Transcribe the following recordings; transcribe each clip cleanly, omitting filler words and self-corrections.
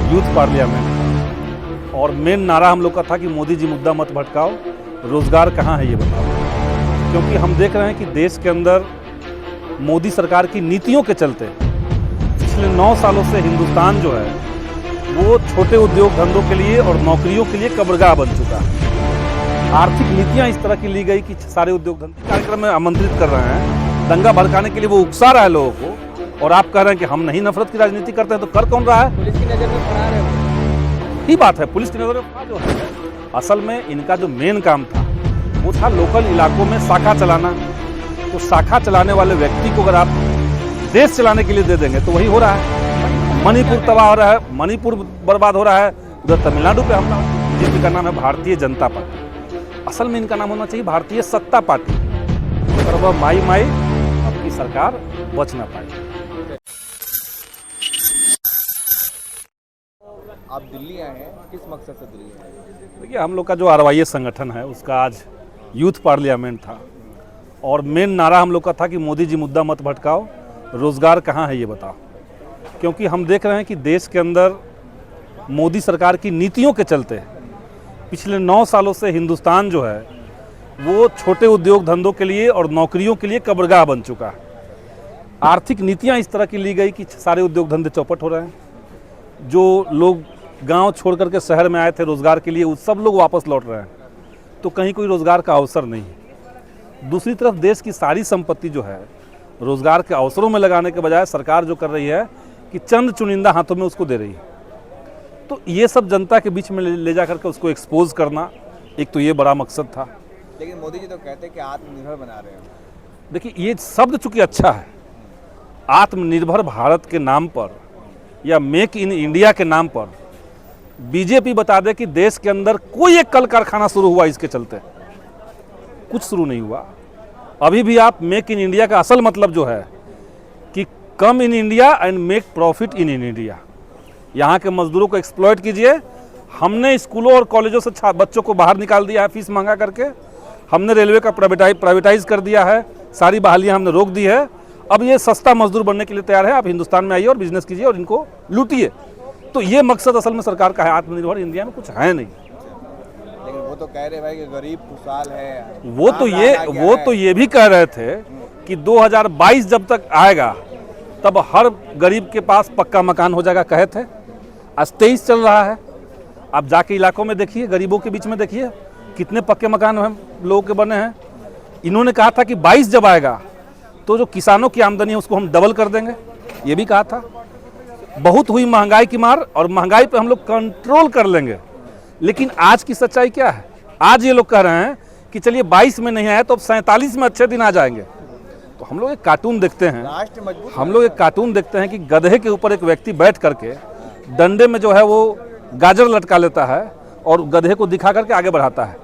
Youth parliament और main नारा हम लोग का था कि मोदी जी मुद्दा मत भटकाओ, रोजगार कहाँ है ये बताओ। क्योंकि हम देख रहे हैं कि देश के अंदर मोदी सरकार की नीतियों के चलते पिछले 9 सालों से हिंदुस्तान जो है वो छोटे उद्योग धंधों के लिए और नौकरियों के लिए कब्रगाह बन चुका है। आर्थिक नीतियां इस तरह की ली गई कि सारे उद्योग धंधे कार्यक्रम में आमंत्रित कर रहे हैं, दंगा भड़काने के लिए वो उकसा रहा है लोगों को, और आप कह रहे हैं कि हम नहीं नफरत की राजनीति करते हैं, तो कर कौन रहा है? पुलिस की नजर में फरार है। ही बात है, पुलिस की नजर में जो है। असल में इनका जो मेन काम था वो था लोकल इलाकों में शाखा चलाना। तो शाखा चलाने वाले व्यक्ति को अगर आप देश चलाने के लिए दे देंगे तो वही हो रहा है। मणिपुर तबाह हो रहा है, मणिपुर बर्बाद हो रहा है, उधर तमिलनाडु पे हमला, जिसका नाम है भारतीय जनता पार्टी। असल में इनका नाम होना चाहिए भारतीय सत्ता पार्टी। और वह माई माई आपकी सरकार बच ना पाई। आप दिल्ली आए हैं, किस मकसद से दिल्ली आए हैं? देखिए, हम लोग का जो RYA संगठन है उसका आज यूथ पार्लियामेंट था और मेन नारा हम लोग का था कि मोदी जी मुद्दा मत भटकाओ, रोजगार कहाँ है ये बताओ। क्योंकि हम देख रहे हैं कि देश के अंदर मोदी सरकार की नीतियों के चलते पिछले 9 सालों से हिंदुस्तान जो है वो छोटे उद्योग धंधों के लिए और नौकरियों के लिए कब्रगाह बन चुका है। आर्थिक नीतियां इस तरह की ली गई कि सारे उद्योग धंधे चौपट हो रहे हैं। जो लोग गांव छोड़ करके शहर में आए थे रोजगार के लिए, वो सब लोग वापस लौट रहे हैं, तो कहीं कोई रोजगार का अवसर नहीं है। दूसरी तरफ देश की सारी संपत्ति जो है रोजगार के अवसरों में लगाने के बजाय सरकार जो कर रही है कि चंद चुनिंदा हाथों में उसको दे रही है। तो ये सब जनता के बीच में ले जा करके उसको एक्सपोज करना, एक तो ये बड़ा मकसद था। लेकिन मोदी जी तो कहते हैं कि आत्मनिर्भर बना रहे हैं। देखिए, ये शब्द चूंकि अच्छा है, आत्मनिर्भर भारत के नाम पर या मेक इन इंडिया के नाम पर बीजेपी बता दे कि देश के अंदर कोई एक कल कारखाना शुरू हुआ, इसके चलते कुछ शुरू नहीं हुआ। अभी भी आप मेक इन इंडिया का असल मतलब जो है कि come in India and make profit in India. यहाँ के मजदूरों को एक्सप्लॉइट कीजिए। हमने स्कूलों और कॉलेजों से बच्चों को बाहर निकाल दिया है फीस महंगा करके। हमने रेलवे का प्राइवेटाइज कर दिया है, सारी बहालियाँ हमने रोक दी है। अब ये सस्ता मजदूर बनने के लिए तैयार है। आप हिंदुस्तान में आइए और बिजनेस कीजिए और इनको लूटिए। तो ये मकसद असल में सरकार का है। आत्मनिर्भर इंडिया में कुछ है नहीं। लेकिन वो तो कह रहे भाई कि गरीब खुशहाल है। वो तो ये भी कह रहे थे कि 2022 जब तक आएगा तब हर गरीब के पास पक्का मकान हो जाएगा, कहे थे। आज 23 चल रहा है। आप जाके इलाकों में देखिए, गरीबों के बीच में देखिए कितने पक्के मकान लोगों के बने हैं। इन्होंने कहा था कि 22 जब आएगा तो जो किसानों की आमदनी है उसको हम डबल कर देंगे, ये भी कहा था। बहुत हुई महंगाई की मार और महंगाई पे हम लोग कंट्रोल कर लेंगे। लेकिन आज की सच्चाई क्या है? आज ये लोग कह रहे हैं कि चलिए 22 में नहीं आया तो अब 47 में अच्छे दिन आ जाएंगे। तो हम लोग एक कार्टून देखते हैं, कि गधे के ऊपर एक व्यक्ति बैठ करके डंडे में जो है वो गाजर लटका लेता है और गधे को दिखा करके आगे बढ़ाता है।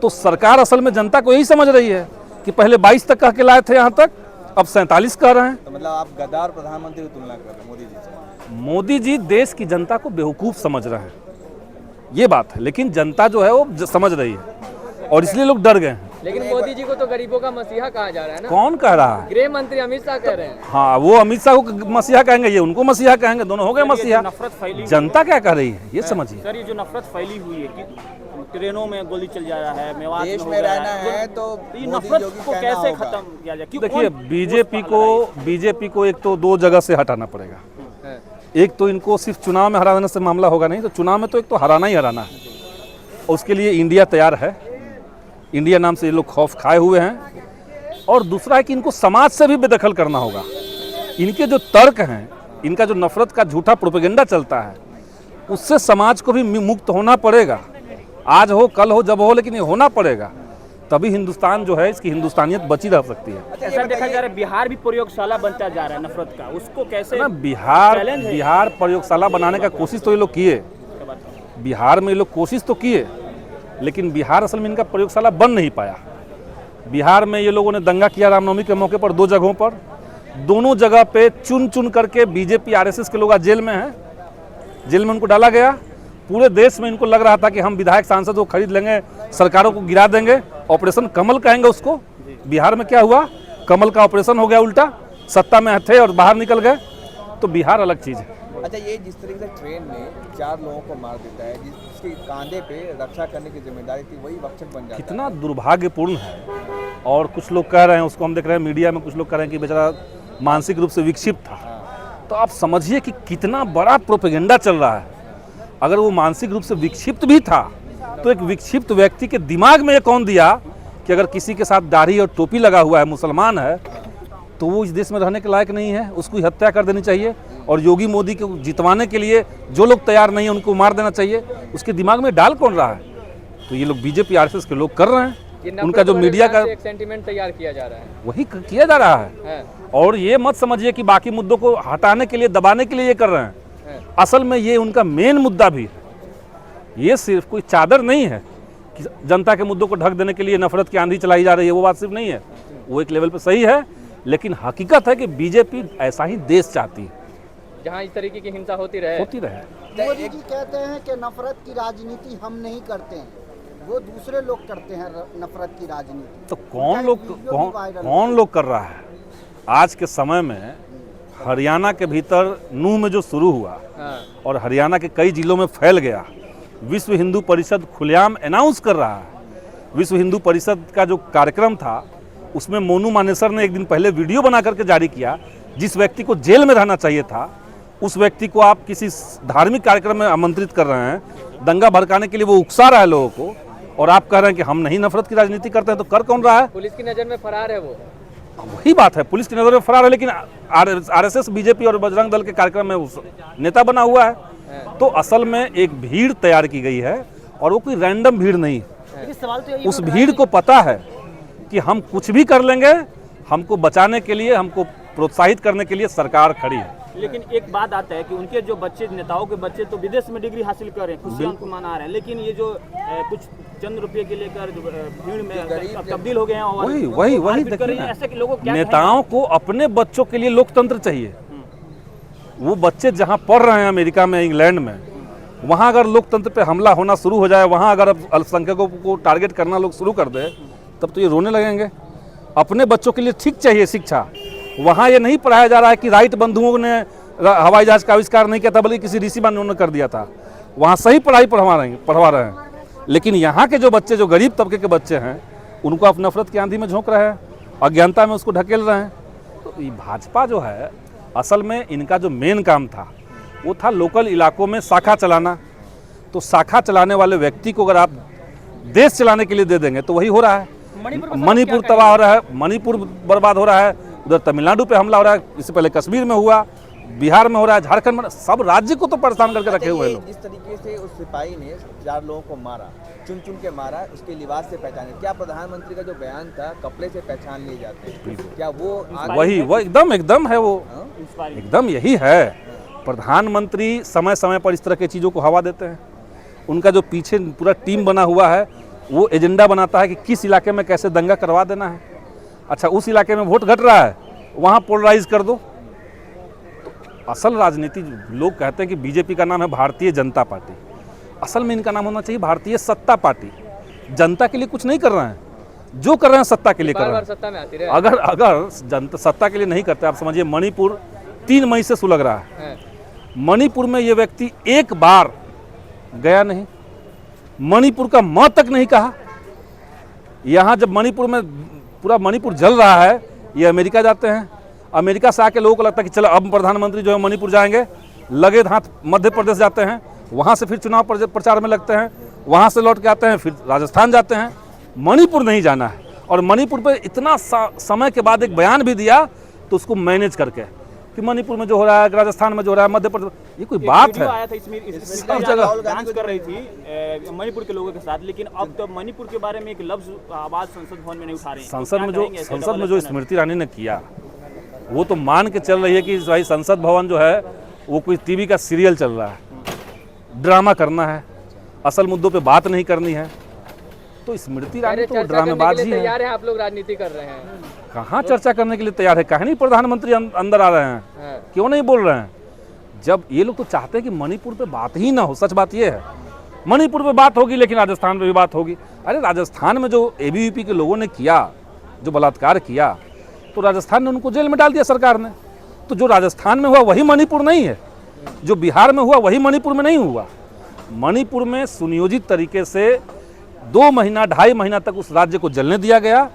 तो सरकार असल में जनता को यही समझ रही है कि पहले 22 तक कह के लाए थे, यहाँ तक अब 47 कह रहे हैं। तो मतलब आप गद्दार प्रधानमंत्री की तुलना कर रहे हैं मोदी जी से? मोदी जी देश की जनता को बेवकूफ़ समझ रहे हैं, ये बात है। लेकिन जनता जो है वो समझ रही है और इसलिए लोग डर गए हैं। लेकिन मोदी जी को तो गरीबों का मसीहा कहा जा रहा है ना। कौन कह रहा है? गृह मंत्री अमित शाह कह रहे हैं। हाँ, वो अमित शाह को मसीहा कहेंगे, ये उनको मसीहा कहेंगे, दोनों हो गए मसीहा। नफरत फैली, जनता क्या कह रही है ये समझिए। सर, ये जो नफरत फैली हुई है कि ट्रेनों में गोली चल जा रहा है, मेवात देश हो में रहा रहना है तो ये मोदी नफरत योगी को कहना कैसे होगा। खत्म किया जाए? देखिए, बीजेपी को एक तो 2 जगह से हटाना पड़ेगा। एक तो इनको सिर्फ चुनाव में हरा देने से मामला होगा नहीं, तो चुनाव में तो एक तो हराना ही हराना है। उसके लिए इंडिया तैयार है। इंडिया नाम से ये लोग खौफ खाए हुए हैं। और दूसरा है कि इनको समाज से भी बेदखल करना होगा। इनके जो तर्क हैं, इनका जो नफरत का झूठा प्रोपेगेंडा चलता है, उससे समाज को भी मुक्त होना पड़ेगा। आज हो कल हो जब हो, लेकिन ये होना पड़ेगा, तभी हिंदुस्तान जो है इसकी हिंदुस्तानियत बची रह सकती है। ऐसा देखा जा रहा है बिहार भी प्रयोगशाला बनता जा रहा है नफरत का, उसको कैसे? बिहार प्रयोगशाला बनाने का कोशिश तो ये लोग किए, बिहार में ये लोग कोशिश तो किए, लेकिन बिहार असल में इनका प्रयोगशाला बन नहीं पाया। बिहार में ये लोगों ने दंगा किया रामनवमी के मौके पर 2 जगहों पर। दोनों जगह पे चुन चुन करके बीजेपी RSS के लोग आज जेल में हैं, जेल में उनको डाला गया। पूरे देश में इनको लग रहा था कि हम विधायक सांसद को खरीद लेंगे, सरकारों को गिरा देंगे, ऑपरेशन कमल कहेंगे उसको। बिहार में क्या हुआ? कमल का ऑपरेशन हो गया उल्टा। सत्ता में थे और बाहर निकल गए। तो बिहार अलग चीज़ है। अच्छा, ये जिस तरीके से ट्रेन ने 4 लोगों को मार देता है, जिसके कांधे पे रक्षा करने की जिम्मेदारी थी, वही भक्षक बन जाता है। कितना दुर्भाग्यपूर्ण है। और कुछ लोग कह रहे हैं, उसको हम देख रहे हैं मीडिया में, कुछ लोग कह रहे हैं कि बेचारा मानसिक रूप से विक्षिप्त था। तो आप समझिए कि कितना बड़ा प्रोपेगेंडा चल रहा है। अगर वो मानसिक रूप से विक्षिप्त भी था तो एक विक्षिप्त व्यक्ति के दिमाग में ये कौन दिया कि अगर किसी के साथ दाढ़ी और टोपी लगा हुआ है, मुसलमान है, तो वो इस देश में रहने के लायक नहीं है, उसको हत्या कर देनी चाहिए। और योगी मोदी को जितवाने के लिए जो लोग तैयार नहीं है उनको मार देना चाहिए। उसके दिमाग में डाल कौन रहा है? तो ये लोग बीजेपी आरएसएस के लोग कर रहे हैं। उनका जो मीडिया का एक सेंटीमेंट तैयार किया जा रहा है, वही किया जा रहा है। और ये मत समझिए कि बाकी मुद्दों को हटाने के लिए, दबाने के लिए ये कर रहे हैं। असल में ये उनका मेन मुद्दा भी है। ये सिर्फ कोई चादर नहीं है कि जनता के मुद्दों को ढक देने के लिए नफरत की आंधी चलाई जा रही है, वो बात सिर्फ नहीं है। वो एक लेवल पे सही है, लेकिन हकीकत है कि बीजेपी ऐसा ही देश चाहती है जहां इस तरीके की हिंसा होती रहे। मोदी जी कहते हैं कि नफरत की राजनीति हम नहीं करते हैं, वो दूसरे लोग करते हैं नफरत की राजनीति। तो कौन लोग कर रहा है? आज के समय में हरियाणा के भीतर नूह में जो शुरू हुआ और हरियाणा के कई जिलों में फैल गया, विश्व हिंदू परिषद खुलेआम अनाउंस कर रहा है। विश्व हिंदू परिषद का जो कार्यक्रम था उसमें मोनू मानेसर ने एक दिन पहले वीडियो बना करके जारी किया। जिस व्यक्ति को जेल में रहना चाहिए था, उस व्यक्ति को आप किसी धार्मिक कार्यक्रम में आमंत्रित कर रहे हैं, दंगा भड़काने के लिए वो उकसा रहा है लोगों को, और आप कह रहे हैं कि हम नहीं नफरत की राजनीति करते हैं। तो कर कौन रहा है? पुलिस की नज़र में फरार है वो। वही बात है, पुलिस की नज़र में फरार है, लेकिन आरएसएस, बीजेपी और बजरंग दल के कार्यक्रम में उस नेता बना हुआ है। तो असल में एक भीड़ तैयार की गई है, और वो कोई रैंडम भीड़ नहीं है। उस भीड़ को पता है कि हम कुछ भी कर लेंगे, हमको बचाने के लिए, हमको प्रोत्साहित करने के लिए सरकार खड़ी है। लेकिन एक बात आता है कि उनके जो बच्चे, नेताओं के बच्चे तो विदेश में डिग्री हासिल कर रहे हैं, खुशियां उनको मना रहे हैं, लेकिन ये जो कुछ चंद रुपये के लेकर भीड़ में तब्दील हो गए हैं और वही देखिए, ऐसे लोगों को नेताओं को अपने बच्चों के लिए लोकतंत्र चाहिए। वो बच्चे जहाँ पढ़ रहे हैं अमेरिका में, इंग्लैंड में, वहाँ अगर लोकतंत्र पे हमला होना शुरू हो जाए, वहाँ अगर अल्पसंख्यकों को टारगेट करना लोग शुरू कर दे, तब तो ये रोने लगेंगे। अपने बच्चों के लिए ठीक चाहिए शिक्षा। वहाँ ये नहीं पढ़ाया जा रहा है कि राइट बंधुओं ने हवाई जहाज का आविष्कार नहीं किया था, बल्कि किसी ऋषि मुनि ने कर दिया था। वहाँ सही पढ़ाई पढ़वा रहे हैं। लेकिन यहाँ के जो बच्चे, जो गरीब तबके के बच्चे हैं, उनको आप नफरत की आंधी में झोंक रहे हैं, अज्ञानता में उसको ढकेल रहे हैं। तो ये भाजपा जो है, असल में इनका जो मेन काम था वो था लोकल इलाकों में शाखा चलाना। तो शाखा चलाने वाले व्यक्ति को अगर आप देश चलाने के लिए दे देंगे तो वही हो रहा है। मणिपुर तबाह हो रहा है, मणिपुर बर्बाद हो रहा है, उधर तमिलनाडु पे हमला हो रहा है, इससे पहले कश्मीर में हुआ, बिहार में हो रहा है, झारखंड में, सब राज्य को तो परेशान करके रखे हुए लोग। जिस तरीके से उस सिपाही ने 4 लोगों को मारा, चुन चुन के मारा, उसके लिबास से पहचाने, क्या प्रधानमंत्री का जो बयान था कपड़े से पहचान लिए जाते हैं, क्या वो वो एकदम है, वो एकदम यही है। प्रधानमंत्री समय समय पर इस तरह की चीज़ों को हवा देते हैं। उनका जो पीछे पूरा टीम बना हुआ है, वो एजेंडा बनाता है कि किस इलाके में कैसे दंगा करवा देना है। अच्छा, उस इलाके में वोट घट रहा है, वहाँ पोलराइज कर दो। तो असल राजनीति, लोग कहते हैं कि बीजेपी का नाम है भारतीय जनता पार्टी, असल में इनका नाम होना चाहिए भारतीय सत्ता पार्टी। जनता के लिए कुछ नहीं कर रहे हैं, जो कर रहे हैं सत्ता के लिए कर रहे हैं। सत्ता में आती रहे। अगर जनता सत्ता के लिए नहीं करते, आप समझिए मणिपुर 3 मई से सुलग रहा है। मणिपुर में ये व्यक्ति एक बार गया नहीं, मणिपुर का म तक नहीं कहा। यहाँ जब मणिपुर में पूरा मणिपुर जल रहा है, ये अमेरिका जाते हैं। अमेरिका से आके लोगों को लगता है कि चलो अब प्रधानमंत्री जो है मणिपुर जाएंगे, लगे हाथ मध्य प्रदेश जाते हैं, वहाँ से फिर चुनाव प्रचार में लगते हैं, वहाँ से लौट के आते हैं, फिर राजस्थान जाते हैं। मणिपुर नहीं जाना है। और मणिपुर पे इतना समय के बाद एक बयान भी दिया, तो उसको मैनेज करके कि मणिपुर में जो हो रहा है, राजस्थान में जो हो रहा है, मध्य प्रदेश, ये कोई बात है? आया था इसमें डांस कर रही थी मणिपुर के लोगों के साथ, लेकिन अब तो मणिपुर के बारे में एक लफ्ज आवाज संसद भवन में नहीं उठा रहे हैं। संसद में जो स्मृति ईरानी ने किया, वो तो मान के चल रही है कि भाई संसद भवन जो है वो कोई टीवी का सीरियल चल रहा है, ड्रामा करना है, असल मुद्दों पे बात नहीं करनी है। तो स्मृति ईरानी तो ड्रामेबाज ही है। तैयार है आप लोग, राजनीति कर रहे हैं, कहाँ चर्चा करने के लिए तैयार है? कहीं नहीं प्रधानमंत्री अंदर आ रहे हैं, क्यों नहीं बोल रहे हैं? जब ये लोग तो चाहते हैं कि मणिपुर पे बात ही ना हो। सच बात ये है, मणिपुर पे बात होगी लेकिन राजस्थान पे भी बात होगी। अरे राजस्थान में जो एबीवीपी के लोगों ने किया, जो बलात्कार किया, तो राजस्थान ने उनको जेल में डाल दिया सरकार ने। तो जो राजस्थान में हुआ वही मणिपुर नहीं है। जो बिहार में हुआ वही मणिपुर में नहीं हुआ। मणिपुर में सुनियोजित तरीके से 2 महीना 2.5 महीना तक उस राज्य को जलने दिया गया।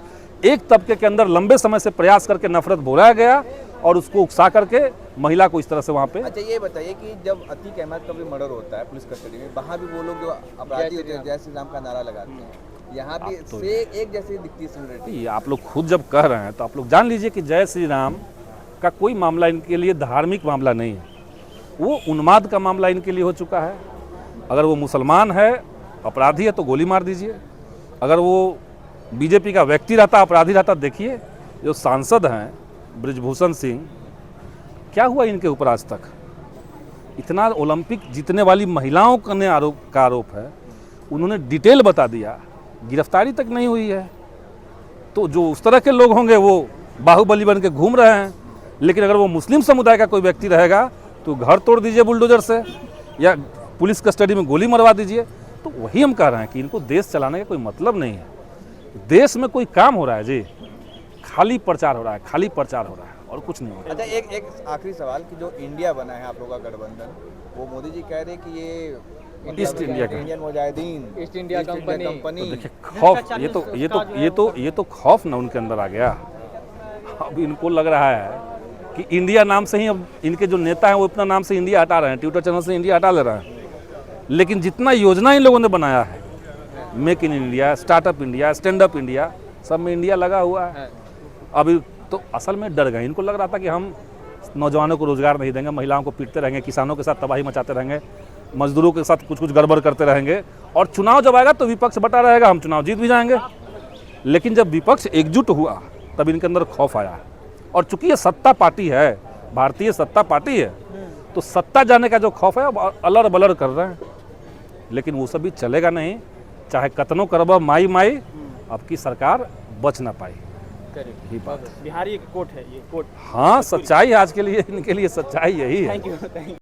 एक तबके के अंदर लंबे समय से प्रयास करके नफरत बोलाया गया और उसको उकसा करके महिला को इस तरह से वहाँ पे। अच्छा ये बताइए कि जब अतीक अहमद का भी मर्डर होता है पुलिस कस्टडी में, वहाँ भी वो लोग जो अपराधी होते हैं जय श्री राम का नारा लगाते हैं, यहाँ भी से एक जैसी दिखती है सिमिलरिटी। ये आप लोग खुद जब कह रहे हैं तो आप लोग जान लीजिए कि जय श्री राम का कोई मामला इनके लिए धार्मिक मामला नहीं है, वो उन्माद का मामला इनके लिए हो चुका है। अगर वो मुसलमान है, अपराधी है तो गोली मार दीजिए। अगर वो बीजेपी का व्यक्ति रहता, अपराधी रहता, देखिए जो सांसद हैं ब्रिजभूषण सिंह, क्या हुआ इनके ऊपर आज तक? इतना ओलंपिक जीतने वाली महिलाओं का आरोप है, उन्होंने डिटेल बता दिया, गिरफ्तारी तक नहीं हुई है। तो जो उस तरह के लोग होंगे वो बाहुबली बन के घूम रहे हैं, लेकिन अगर वो मुस्लिम समुदाय का कोई व्यक्ति रहेगा तो घर तोड़ दीजिए बुलडोजर से या पुलिस कस्टडी में गोली मरवा दीजिए। तो वही हम कह रहे हैं कि इनको देश चलाने का कोई मतलब नहीं है। देश में कोई काम हो रहा है जी, खाली प्रचार हो रहा है, खाली प्रचार हो रहा है और कुछ नहीं हो रहा है। अच्छा एक आखिरी सवाल कि जो इंडिया बना है आप लोगों का गठबंधन, वो मोदी जी कह रहे हैं कि ये ईस्ट इंडिया का Indian Mujahideen, east India company. देखिए खौफ, ये तो खौफ ना उनके अंदर आ गया। अब इनको लग रहा है कि इंडिया नाम से ही, अब इनके जो नेता हैं वो अपना नाम से इंडिया हटा रहे हैं, ट्विटर चैनल से इंडिया हटा ले रहे हैं। लेकिन जितना योजना इन लोगों ने बनाया है, make in India, startup India, stand up India, सब में इंडिया लगा हुआ है। अभी तो असल में डर गए, इनको लग रहा था कि हम नौजवानों को रोजगार नहीं देंगे, महिलाओं को पीटते रहेंगे, किसानों के साथ तबाही मचाते रहेंगे, मजदूरों के साथ कुछ गड़बड़ करते रहेंगे, और चुनाव जब आएगा तो विपक्ष बटा रहेगा, हम चुनाव जीत भी जाएंगे। लेकिन जब विपक्ष एकजुट हुआ तब इनके अंदर खौफ आया। और चूंकि ये सत्ता पार्टी है, भारतीय सत्ता पार्टी है, तो सत्ता जाने का जो खौफ है वो अलर बलर कर रहे हैं। लेकिन वो सब भी चलेगा नहीं, चाहे कतनों करबा माई माई, अब की सरकार बच ना पाई। यही बात बिहारी एक कोट है ये कोट। हाँ, सच्चाई आज के लिए, इनके लिए सच्चाई यही है। Thank you.